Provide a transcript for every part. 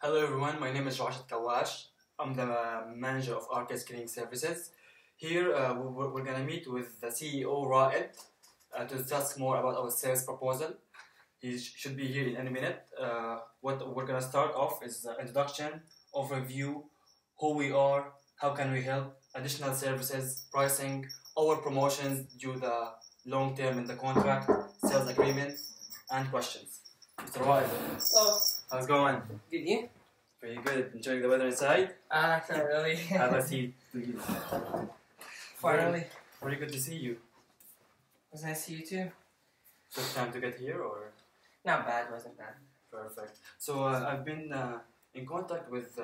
Hello everyone, my name is Rashid Kawash. I'm the manager of Arcus Cleaning Services. Here we're going to meet with the CEO Raed to discuss more about our sales proposal. He should be here in any minute. What we're going to start off is introduction, overview, who we are, how can we help, additional services, pricing, our promotions due the long term in the contract, sales agreement, and questions. Mr. Raed, Oh, how's it going? good you? Pretty good. Enjoying the weather inside? Not really. Have a seat. Finally. Very good to see you. It was nice to see you too. First time to get here or? Not bad, wasn't bad. Perfect. So I've been in contact with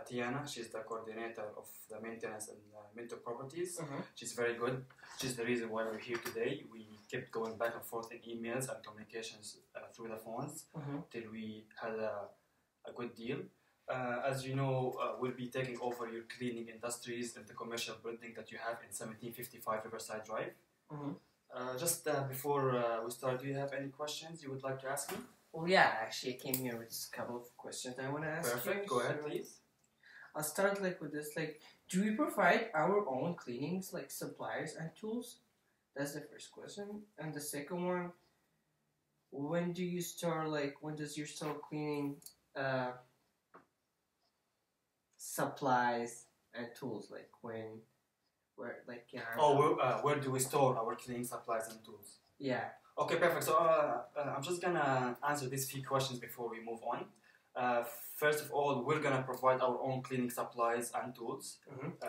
Tiana. She's the coordinator of the maintenance and Minto Properties. She's very good. She's the reason why we're here today. We kept going back and forth in emails and communications through the phones till we had a good deal. As you know, we'll be taking over your cleaning industries in the commercial building that you have in 1755 Riverside Drive. Just before we start, do you have any questions you would like to ask me? Well, yeah, actually, I came here with just a couple of questions I want to ask you. Perfect. Go ahead, please. I'll start with this. Do we provide our own cleanings, supplies and tools? That's the first question. And the second one, when do you start? When does your store cleaning supplies and tools? Where do we store our cleaning supplies and tools? Yeah. Okay, perfect. So I'm just gonna answer these few questions before we move on. First of all, we're gonna provide our own cleaning supplies and tools.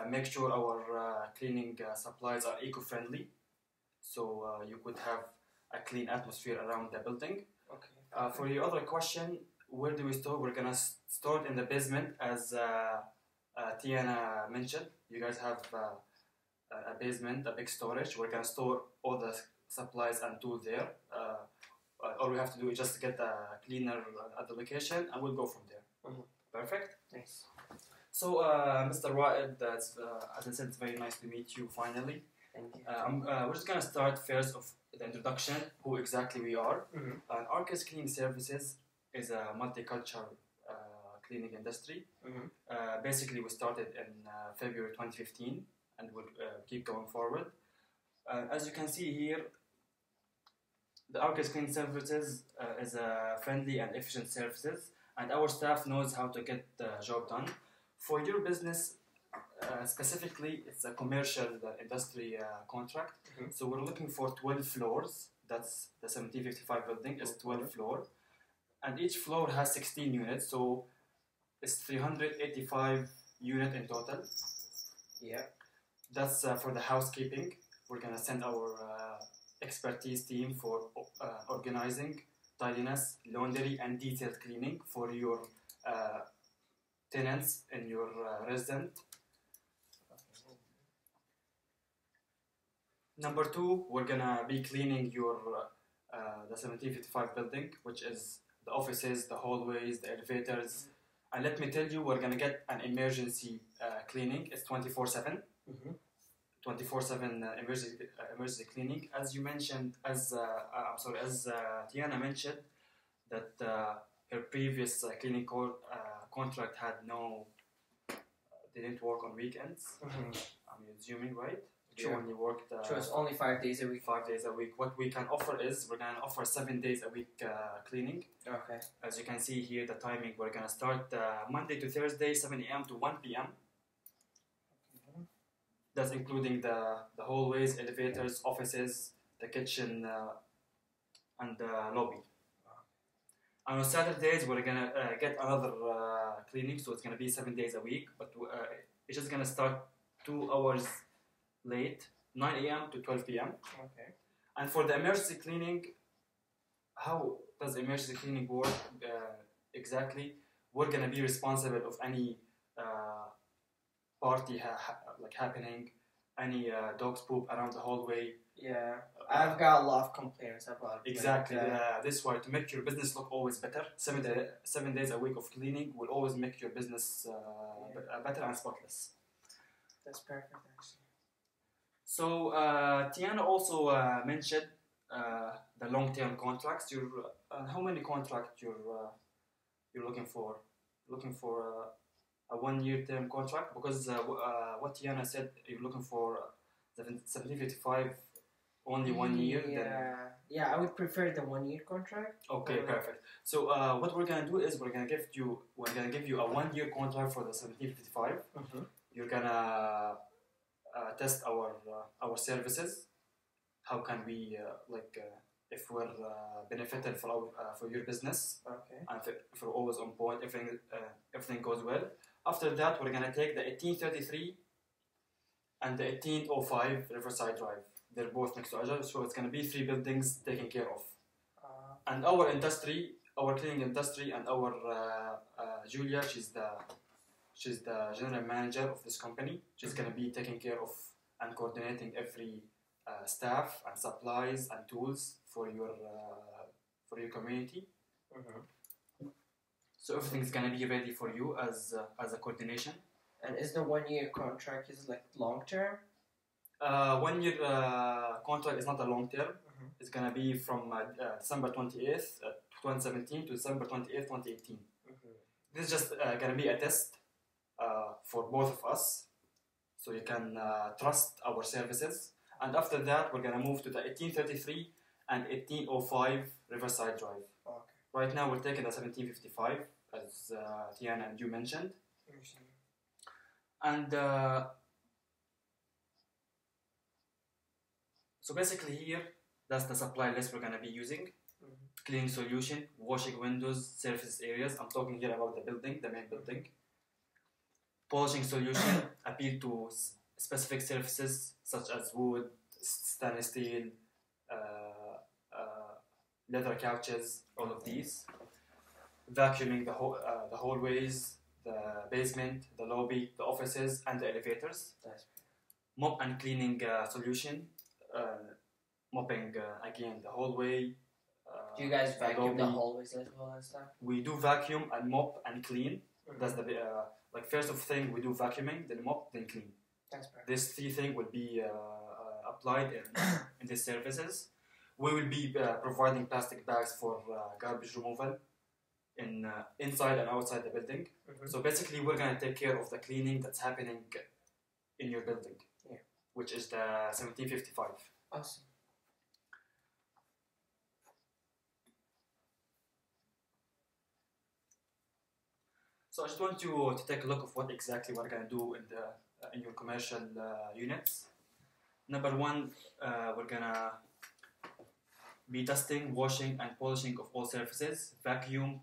Make sure our cleaning supplies are eco-friendly, so you could have a clean atmosphere around the building. Okay. For your other question, where do we store? We're gonna store it in the basement, as Tiana mentioned. You guys have a basement, a big storage. We're gonna store all the supplies and tools there. All we have to do is just get a cleaner at the location, and we'll go from there. Perfect. Thanks. So, Mr. Raed, as I said, it's very nice to meet you finally. Thank you. We're just gonna start first of the introduction, who exactly we are. Arcus Cleaning Services is a multicultural cleaning industry. Basically, we started in February 2015, and we'll keep going forward. As you can see here, the Arcus Cleaning Services is a friendly and efficient services, and our staff knows how to get the job done. For your business, specifically, it's a commercial industry contract. So we're looking for 12 floors. That's the 1755 building is 12 floors, and each floor has 16 units. So it's 385 units in total. Yeah. That's for the housekeeping. We're gonna send our expertise team for organizing, tidiness, laundry, and detailed cleaning for your tenants and your resident. Number two, we're gonna be cleaning your the 1755 building, which is the offices, the hallways, the elevators. And let me tell you, we're gonna get an emergency cleaning. It's 24/7. 24/7 emergency cleaning. As you mentioned, as Tiana mentioned, that her previous cleaning contract had didn't work on weekends. I'm assuming, right? They Sure. only worked. So it's only 5 days a week. 5 days a week. What we can offer is we're gonna offer 7 days a week cleaning. Okay. As you can see here, the timing, we're gonna start Monday to Thursday, 7 a.m. to 1 p.m. That's including the hallways, elevators, offices, the kitchen, and the lobby. And on Saturdays, we're gonna get another cleaning, so it's gonna be 7 days a week, but it's just gonna start 2 hours late, 9 a.m. to 12 p.m. Okay. And for the emergency cleaning, how does emergency cleaning work exactly? We're gonna be responsible of any party happening, any dog's poop around the hallway. Yeah, I've got a lot of complaints about it. Exactly. This way, to make your business look always better. 7 days a week of cleaning will always make your business better and spotless. That's perfect, actually. So Tiana also mentioned the long-term contracts. How many contracts you're you're looking for a 1 year term contract? Because what Tiana said, you're looking for 1755 only 1 year. Yeah, I would prefer the 1 year contract. Okay, perfect. So what we're gonna do is we're gonna give you a 1 year contract for the 1755. You're gonna test our services. How can we if we're benefited for your business, and if we're always on point, everything goes well. After that, we're gonna take the 1833 and the 1805 Riverside Drive. They're both next to each other, so it's gonna be 3 buildings taken care of. And our cleaning industry, and our Julia, she's the general manager of this company. She's gonna be taking care of and coordinating every staff and supplies and tools for your community. So everything's gonna be ready for you as a coordination. And is the 1 year contract is like long term? 1 year contract is not a long term. It's gonna be from December 28th, 2017 to December 28th, 2018. This is just gonna be a test for both of us, so you can trust our services. And after that, we're gonna move to the 1833 and 1805 Riverside Drive. Right now, we're taking the 1755, as Tiana and you mentioned. And so basically here, that's the supply list we're gonna be using. Cleaning solution, washing windows, surface areas. I'm talking here about the building, the main building. Polishing solution, appeal to specific surfaces such as wood, stainless steel, leather couches, all of these. Vacuuming the hallways, the basement, the lobby, the offices, and the elevators. Mop and cleaning solution, mopping again the hallway. Do you guys vacuum the hallways as well and stuff? We do vacuum and mop and clean. That's the first of thing we do vacuuming, then mop, then clean. That's perfect. These 3 things will be applied in these services. We will be providing plastic bags for garbage removal inside and outside the building. So basically, we're gonna take care of the cleaning that's happening in your building, which is the 1755. Awesome. So I just want you to take a look of what exactly we're gonna do in your commercial units. Number 1, we're gonna be dusting, washing, and polishing of all surfaces. Vacuum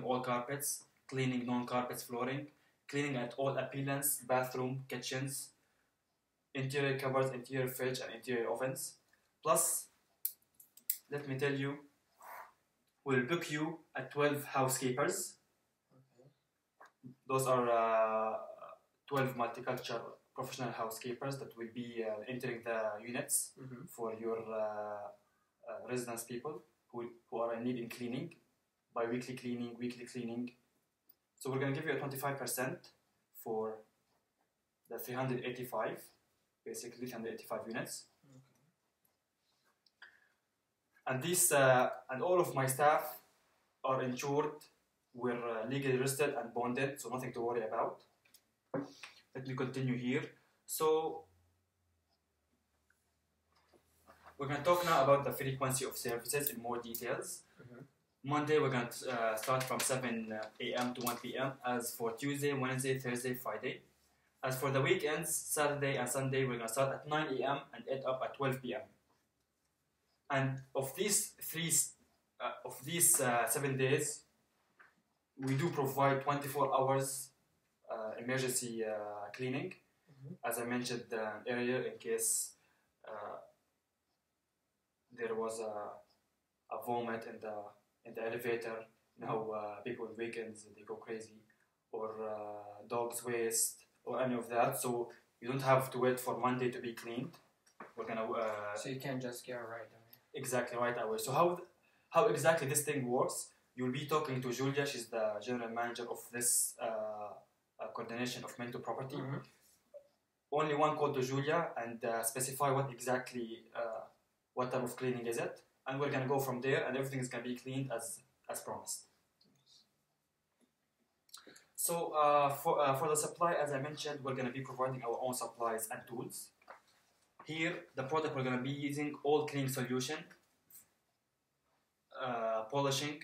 all carpets, cleaning non-carpets flooring, cleaning at all appliances, bathroom, kitchens, interior cupboards, interior fridge, and interior ovens. Plus, let me tell you, we'll book you at 12 housekeepers. Those are 12 multicultural professional housekeepers that will be entering the units for your residence people who are in need in cleaning, bi-weekly cleaning, weekly cleaning. So we're going to give you a 25% for the 385, basically 385 units. And these and all of my staff are insured. We're legally registered and bonded, so nothing to worry about. Let me continue here. So we're going to talk now about the frequency of services in more details. Monday, we're going to start from 7 a.m. to 1 p.m. As for Tuesday, Wednesday, Thursday, Friday. As for the weekends, Saturday and Sunday, we're going to start at 9 a.m. and end up at 12 p.m. And of these 7 days, we do provide 24 hours emergency cleaning, as I mentioned earlier, in case there was a vomit in the elevator. You know, people on weekends, they go crazy, or dog's waste, or any of that. So you don't have to wait for Monday to be cleaned. We're gonna. So you can just get right away. Exactly, right away. So how exactly this thing works? You'll be talking to Julia. She's the general manager of this coordination of mental property. Only one call to Julia and specify what exactly what type of cleaning is it, and we're gonna go from there, and everything is gonna be cleaned as promised. So for the supply, as I mentioned, we're going to be providing our own supplies and tools. Here, the product we're going to be using all cleaning solution, polishing.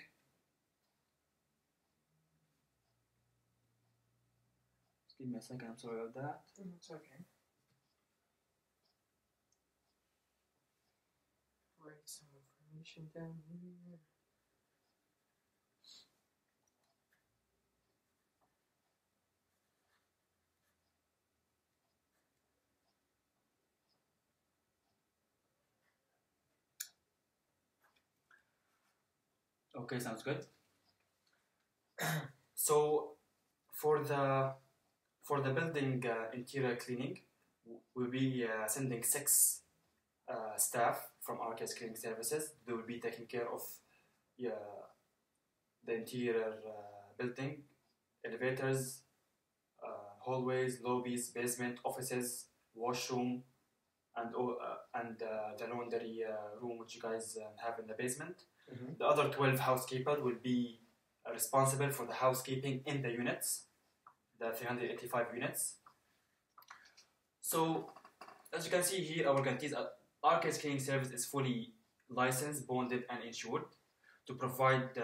Give me a second. I'm sorry about that. It's okay. Write some information down here. Okay, sounds good. So for the building interior cleaning, we'll be sending 6 staff from RKS Cleaning Services. They will be taking care of the interior building, elevators, hallways, lobbies, basement, offices, washroom, and the laundry room which you guys have in the basement. Mm-hmm. The other 12 housekeepers will be responsible for the housekeeping in the units, the 385 units. So, as you can see here, our guarantees RKS Cleaning Service is fully licensed, bonded, and insured to provide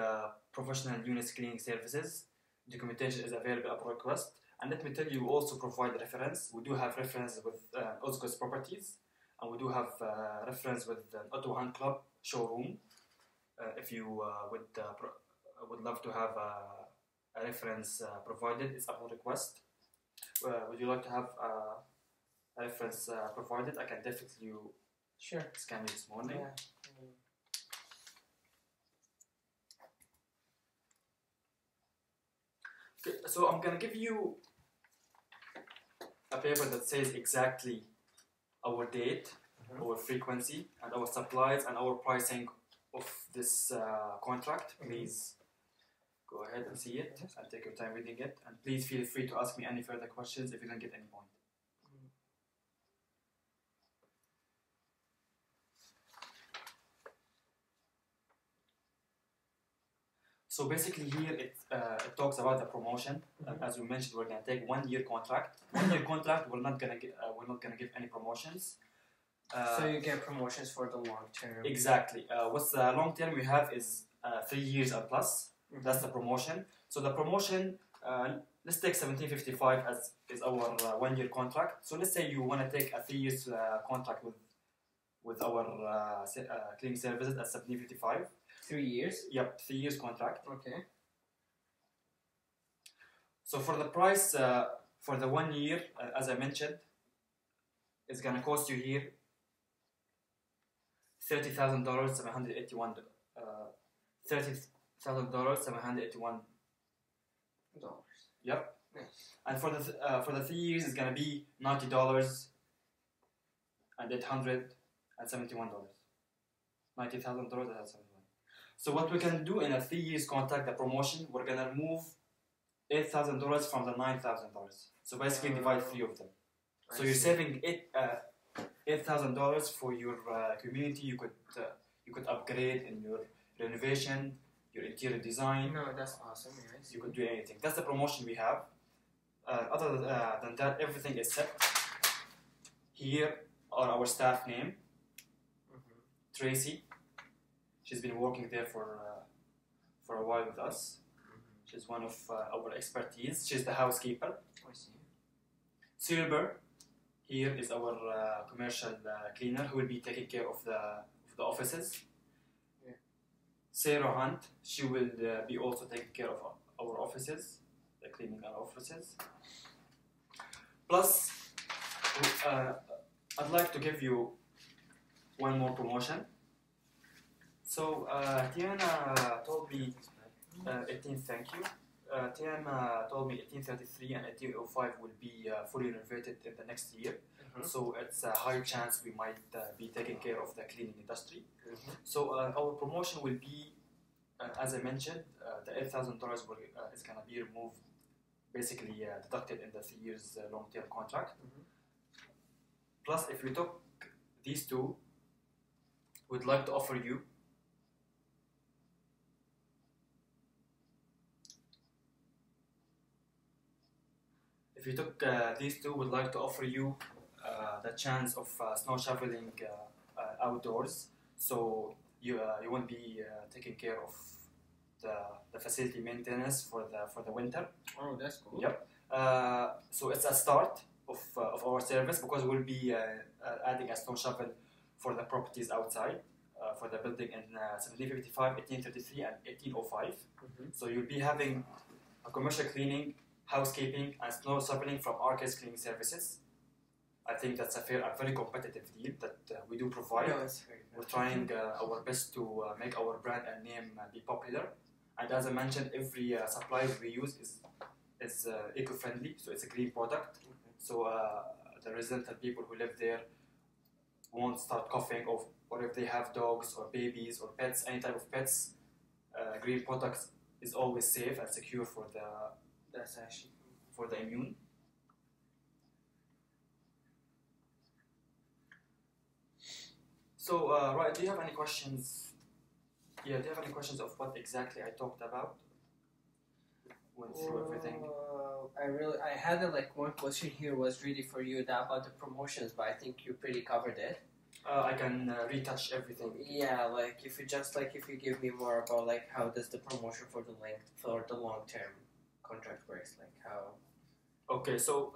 professional units cleaning services. Documentation is available upon request. And let me tell you, we also provide reference. We do have reference with Oscos Properties, and we do have reference with Auto Hunt Club showroom. If you would love to have a reference provided, it's upon request. Would you like to have a reference provided? I can definitely Sure. scan it this morning. Yeah. Okay, so I'm gonna give you a paper that says exactly our date, our frequency, and our supplies and our pricing of this contract. Please go ahead and see it and take your time reading it. And please feel free to ask me any further questions if you don't get any point. So basically here it talks about the promotion. As we mentioned, we're gonna take 1 year contract. 1 year contract, we're not gonna give any promotions. So you get promotions for the long term. Exactly. What's the long term we have is 3 years and plus. That's the promotion. So the promotion, let's take 1755 as is our 1 year contract. So let's say you want to take a 3 years contract with our cleaning services at 1755. 3 years? Yep, 3 years contract. Okay. So for the price for the 1 year, as I mentioned, it's gonna cost you here $30,000, $781. $30,000, $781. Yep. Nice. And for the 3 years, it's gonna be $90 and $871. $90,000 and $71. So what we can do in a 3 years contract, the promotion, we're gonna remove $8,000 from the $9,000. So basically divide 3 of them. So you're saving $8,000 for your community. You could upgrade in your renovation, your interior design. No, that's awesome. Yes. You could do anything. That's the promotion we have. Other than that, everything is set. Here are our staff name. Tracy. She's been working there for a while with us. She's one of our expertise. She's the housekeeper. I see. Silver, here is our commercial cleaner who will be taking care of the offices. Yeah. Sarah Hunt, she will be also taking care of our offices, the cleaning our offices. Plus, I'd like to give you one more promotion. So Tiana told me 1833 and 1805 will be fully renovated in the next year. So it's a high chance we might be taking care of the cleaning industry. So our promotion will be, as I mentioned, the $8,000 is going to be removed, basically deducted in the 3 years long-term contract. Plus, if we took these two, we'd like to offer you you took these two, would like to offer you the chance of snow shoveling outdoors. So you won't be taking care of the facility maintenance for the winter. Oh, that's cool. Yep. So it's a start of our service because we'll be adding a snow shovel for the properties outside for the building in 1755, 1833, and 1805. So you'll be having a commercial cleaning, housekeeping, and snow shoveling from Arcus Cleaning Services. I think that's a fair and very competitive deal that we do provide. No, it's very We're trying our best to make our brand and name be popular. And as I mentioned, every supplies we use is eco-friendly, so it's a green product. So the residential people who live there won't start coughing, or if they have dogs or babies or pets, any type of pets, green products is always safe and secure for That's actually the immune. So, right, do you have any questions? Yeah, do you have any questions of what exactly I talked about? Went through everything. I had one question here was really for you about the promotions, but I think you pretty covered it. I can retouch everything. Yeah, if you give me more about how does the promotion for the long term contract works, how. Okay, so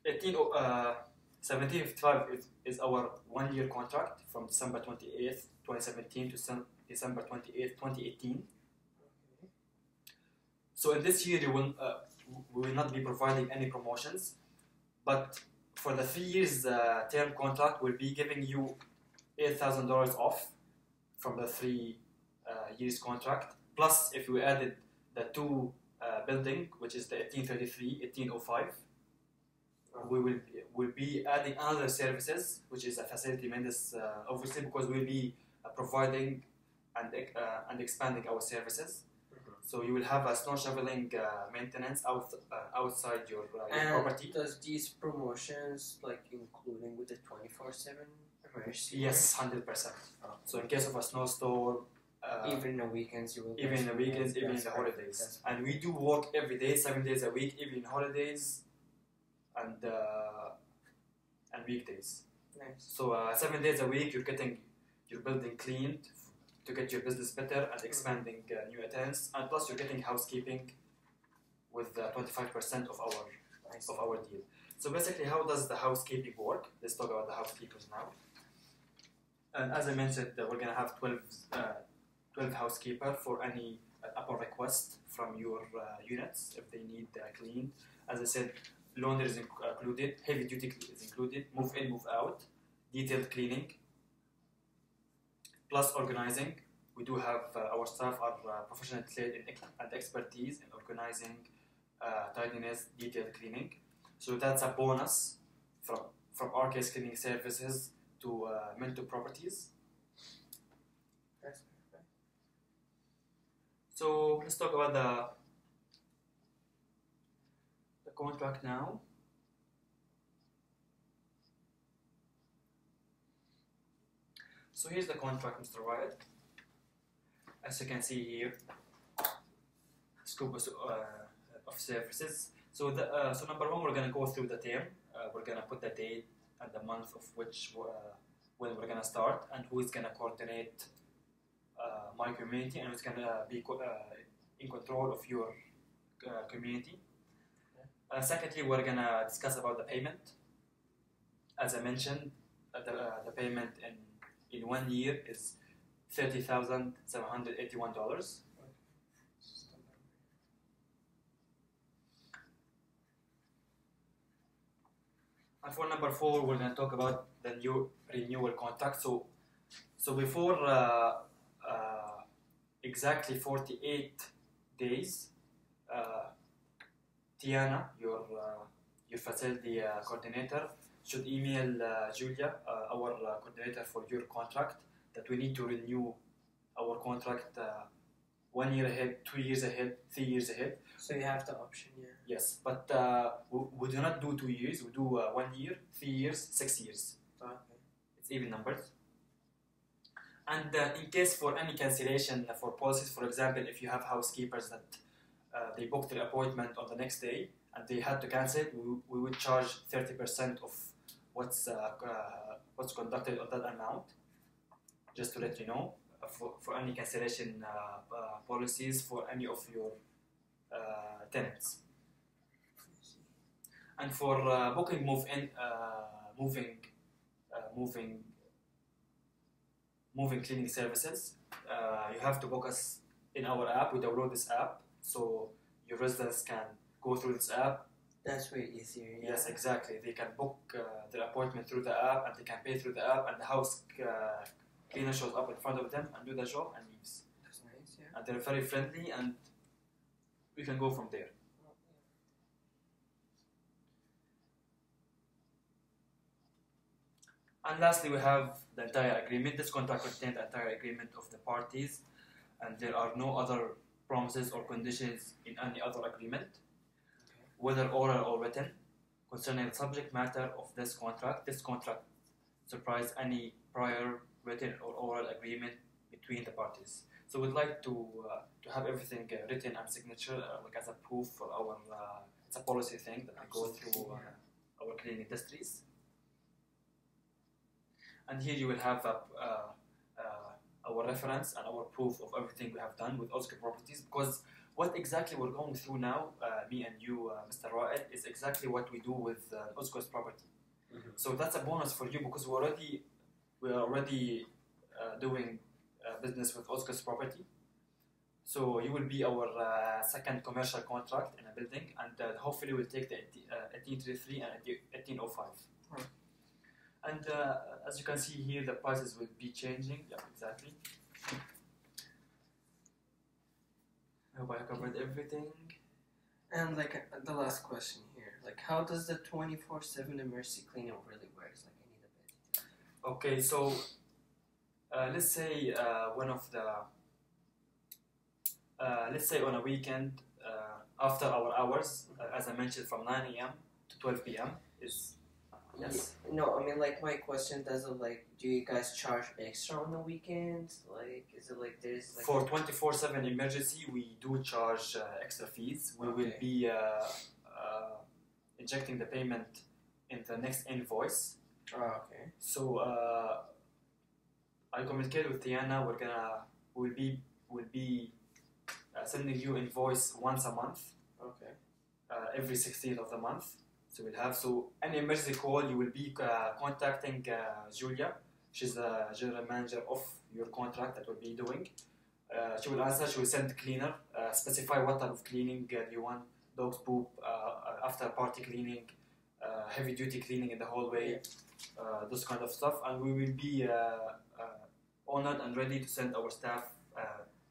1755 is our 1 year contract from December 28th, 2017 to December 28th, 2018. So in this year, we will not be providing any promotions, but for the 3 years term contract, we'll be giving you $8,000 off from the 3 years contract. Plus, if you added the 2 building, which is the 1833, 1805, we'll be adding another services, which is a facility maintenance, obviously, because we'll be providing and expanding our services. So you will have a snow shoveling maintenance outside your property. Does these promotions including with the 24/7 emergency? Yes, 100%. So in case of a snowstorm, even in the weekends, you will. Even in the weekends, even in the holidays, and we do work every day, 7 days a week, even in holidays and weekdays. Nice. So 7 days a week, you're getting your building cleaned to get your business better and expanding new attendants, and plus you're getting housekeeping with 25% of our deal. So basically, how does the housekeeping work? Let's talk about the housekeepers now. And as I mentioned, we're gonna have 12 housekeeper for any upon request from your units if they need cleaned. As I said, laundry is included, heavy duty is included, move in, move out, detailed cleaning, plus organizing. We do have our staff are professional trained and expertise in organizing, tidiness, detailed cleaning. So that's a bonus from Arcus Cleaning Services to Minto Properties. That's perfect. So let's talk about the contract now. So here's the contract, Mr. Wyatt. As you can see here, scope of services. So number one, we're gonna go through the term. We're gonna put the date and the month of which when we're gonna start, and who is gonna coordinate my community, and who's gonna be in control of your community. Secondly, we're gonna discuss about the payment. As I mentioned, the payment in 1 year is $30,781. And for number 4, we're going to talk about the new renewal contract. So before exactly 48 days, Tiana, your facility coordinator, should email Julia, our coordinator for your contract, that we need to renew our contract 1 year ahead, 2 years ahead, 3 years ahead. So you have the option, yeah. Yes, but we do not do 2 years. We do 1 year, 3 years, 6 years. Okay. It's even numbers. And in case for any cancellation for policies, for example, if you have housekeepers that they booked their appointment on the next day and they had to cancel it, we would charge 30% of what's conducted on that amount, just to let you know, for any cancellation policies for any of your tenants. And for booking moving cleaning services, you have to book us in our app. We download this app so your residents can go through this app. That's way easier. Yeah. Yes, exactly. They can book their appointment through the app and they can pay through the app, and the house cleaner shows up in front of them and do the job and leaves. That's nice, yeah. And they're very friendly, and we can go from there. And lastly, we have the entire agreement. This contract contains the entire agreement of the parties, and there are no other promises or conditions in any other agreement, whether oral or written, concerning the subject matter of this contract. This contract surprise any prior written or oral agreement between the parties. So we'd like to have everything written and signature, like as a proof for our. It's a policy thing that we go through our cleaning industries. And here you will have our reference and our proof of everything we have done with Oscar Properties, because what exactly we're going through now, me and you, Mr. Raed, is exactly what we do with Oscar's property. Mm-hmm. So that's a bonus for you, because we're already doing business with Oscar's property. So you will be our second commercial contract in a building, and hopefully we'll take the 1833 and 1805. Right. And as you can see here, the prices will be changing. Yeah, exactly. I hope I covered everything. And like the last question here, like how does the 24/7 emergency cleaning really works? Like I need a bit. Okay, so let's say let's say on a weekend after our hours, as I mentioned, from 9 a.m. to 12 p.m. is. Yes. No, I mean like my question doesn't do you guys charge extra on the weekends? Like is it like there's like for 24/7 emergency we do charge extra fees. We will be injecting the payment in the next invoice. Oh, okay. So I communicated with Tiana. We'll be sending you invoice once a month. Okay. Every 16th of the month. So any emergency call, you will be contacting Julia. She's the general manager of your contract that we'll be doing. She will answer. She will send the cleaner. Specify what type of cleaning you want: dog's poop, after party cleaning, heavy duty cleaning in the hallway, those kind of stuff. And we will be honored and ready to send our staff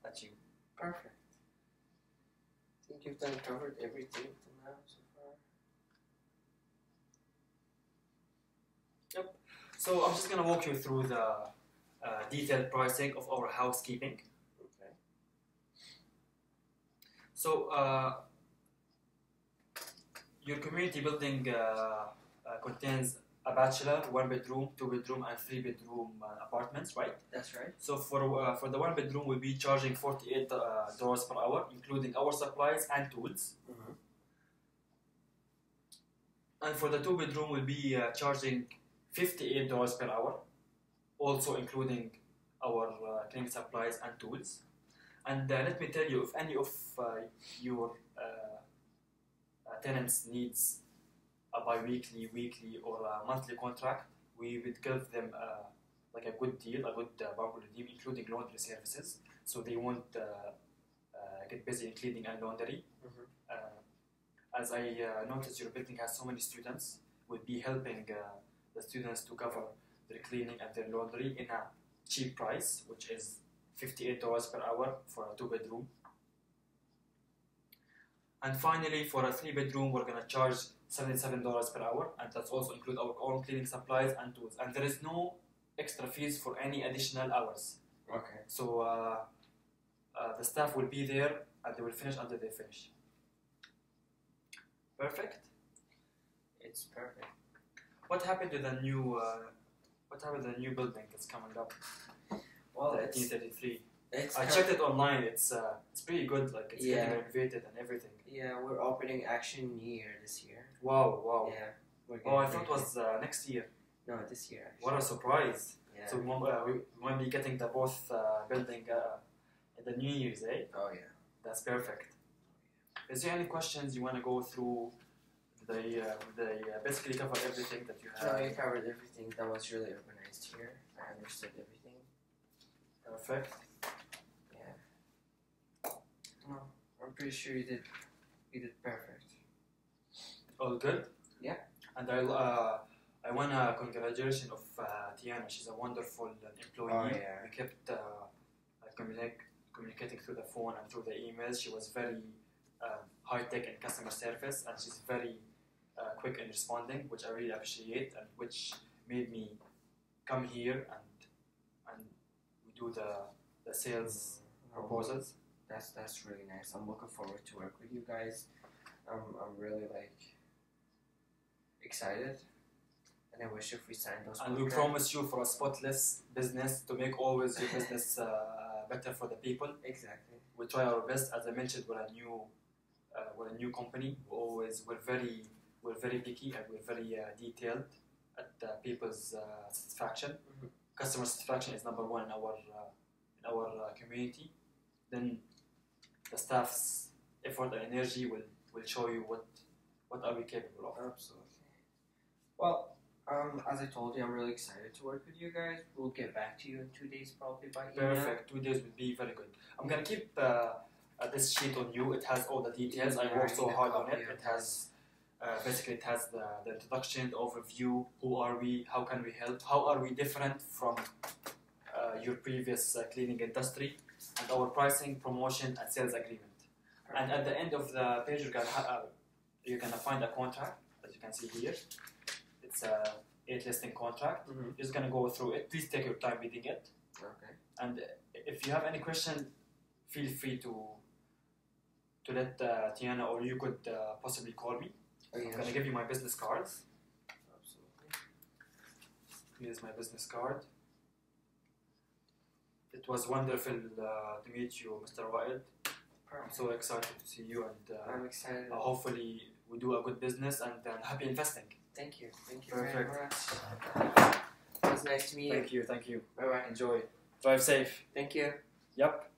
at you. Perfect. I think you've covered everything for now so far. Yep. So I'm just going to walk you through the detailed pricing of our housekeeping. Okay. So your community building contains a bachelor, 1-bedroom, 2-bedroom, and 3-bedroom apartments, right? That's right. So for the 1-bedroom, we'll be charging $48 per hour, including our supplies and tools. Mm-hmm. And for the 2-bedroom, we'll be charging $58 per hour, also including our cleaning supplies and tools. And let me tell you, if any of your tenants needs a bi-weekly, weekly, or a monthly contract, we would give them like a good deal, a good bumper deal, including laundry services, so they won't get busy in cleaning and laundry. Mm-hmm. As I noticed, your building has so many students, we'll be helping the students to cover their cleaning and their laundry in a cheap price, which is $58 per hour for a 2-bedroom. And finally, for a 3-bedroom, we're going to charge $77 per hour, and that's also include our own cleaning supplies and tools. And there is no extra fees for any additional hours. Okay. So the staff will be there, and they will finish until they finish. Perfect. It's perfect. What happened to the new? What happened to the new building that's coming up? Well, the 1833. I checked it online. It's pretty good. Like it's Yeah. getting renovated and everything. Yeah, we're opening actually New Year this year. Wow. Yeah. We're Oh, I getting thought it was next year. No, this year actually. What a surprise! Yeah. So we might be getting the both building in the New Year's, eh? Oh yeah. That's perfect. Is there any questions you want to go through? They basically cover everything that you No, have. you covered everything. That was really organized here. I understood everything. Perfect. Yeah. No, I'm pretty sure you did perfect. All good. Yeah. And I want to congratulations of Tiana. She's a wonderful employee. Oh, yeah. We kept communicating through the phone and through the emails. She was very high tech in customer service, and she's very quick in responding, which I really appreciate, and which made me come here and we do the sales proposals. That's really nice. I'm looking forward to work with you guys. I'm really excited, and I wish if we signed those. And we promise you for a spotless business to make always your business better for the people. Exactly. We try our best. As I mentioned, we're a new company. We're very picky and we're very detailed at people's satisfaction. Mm-hmm. Customer satisfaction is number one in our community. Then the staff's effort and energy will show you what are we capable of. Absolutely. Well, as I told you, I'm really excited to work with you guys. We'll get back to you in 2 days, probably by email. Perfect. 2 days would be very good. I'm gonna keep this sheet on you. It has all the details. I worked so hard on it. It has basically it has the introduction, the overview. Who are we? How can we help? How are we different from your previous cleaning industry? And our pricing, promotion, and sales agreement. Perfect. And at the end of the page, you're gonna find a contract, as you can see here. It's a 8 listing contract. Mm-hmm. You're just gonna go through it. Please take your time reading it. Okay. And if you have any question, feel free to let Tiana, or you could possibly call me. Oh, yeah, I'm gonna sure. give you my business cards. Absolutely. Here's my business card. It was wonderful to meet you, Mr. Wael. I'm Perfect. so excited to see you, and I'm excited. hopefully we do a good business and happy investing. Thank you. Thank you Perfect. very much. It was nice to meet you. Thank you. Bye bye. Enjoy. Drive safe. Thank you. Yep.